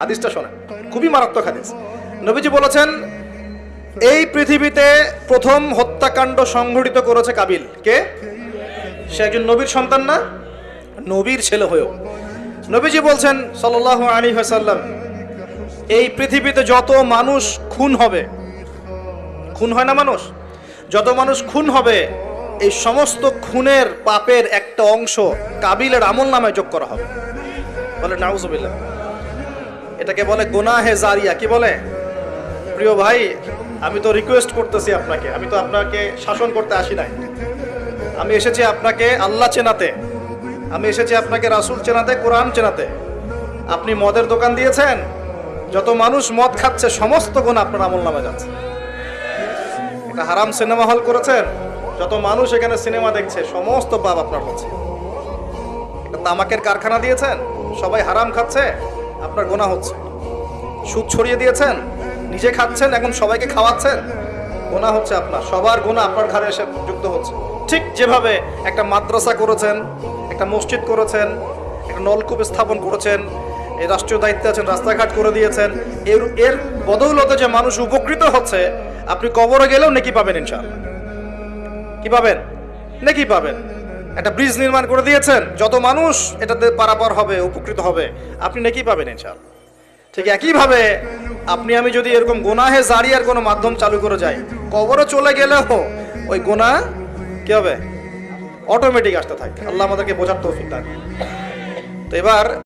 হাদিসটা শোনেন, খুবই মারাত্মক হাদিস। নবীজি বলেছেন, এই পৃথিবীতে প্রথম হত্যাকাণ্ড সংঘটিত করেছে কাবিল। কে? সে একজন নবীর সন্তান না, নবীর ছেলে হয়েও। নবীজি বলছেন সাল্লাল্লাহু আলাইহি ওয়াসাল্লাম, এই পৃথিবীতে যত মানুষ খুন হবে, খুন হয় না মানুষ, যত মানুষ খুন হবে, এই সমস্ত খুনের পাপের একটা অংশ কাবিলের আমল নামায় যোগ করা হবে। বলে নাউজুবিল্লাহ। এটাকে বলে গুনাহে জারিয়া। কি বলে? প্রিয় ভাই, আমি তো রিকোয়েস্ট করতেছি আপনাকে, আমি তো আপনাকে শাসন করতে আসি নাই। আমি এসেছি আপনাকে আল্লাহ চেনাতে, আমি এসেছি আপনাকে রাসূল চেনাতে, কোরআন চেনাতে। আপনি মদের দোকান দিয়েছেন, যত মানুষ মদ খাচ্ছে সমস্ত গুনাহ আপনার আমলনামায় যাচ্ছে। একটা হারাম সিনেমা হল করেছেন, যত মানুষ এখানে সিনেমা দেখছে সমস্ত পাপ আপনার হচ্ছে। একটা তামাকের কারখানা দিয়েছেন, সবাই হারাম খাচ্ছে, আপনার গুনাহ হচ্ছে। সুদ ছড়িয়ে দিয়েছেন, নিজে খাচ্ছেন, এখন সবাইকে খাওয়াচ্ছেন, গুনাহ হচ্ছে আপনার। সবার গুনাহ আপনার ঘরে এসে যুক্ত হচ্ছে। ঠিক যেভাবে একটা মাদ্রাসা করেছেন, একটা মসজিদ করেছেন, একটা নলকূপ স্থাপন করেছেন, এই রাষ্ট্রীয় দায়িত্বে আছেন, রাস্তাঘাট করে দিয়েছেন, এর বদৌলতে যে মানুষ উপকৃত হচ্ছে, আপনি কবরে গেলেও নেকি পাবেন ইনশাআল্লাহ। কি পাবেন? নেকি পাবেন। একটা ব্রিজ নির্মাণ করে দিয়েছেন, যত মানুষ এটাতে পারাপার হবে, উপকৃত হবে, আপনি নেকি পাবেন ইনশাআল্লাহ। ঠিক একইভাবে আপনি আমি যদি এরকম গুনাহে জারিয়ার কোনো মাধ্যম চালু করে যাই, কবরে চলে গেলেও ওই গুনাহ কি হবে? অটোমেটিক আসতে থাকে। আল্লাহ আমাদেরকে বোঝার তৌফিক দান। তো এবার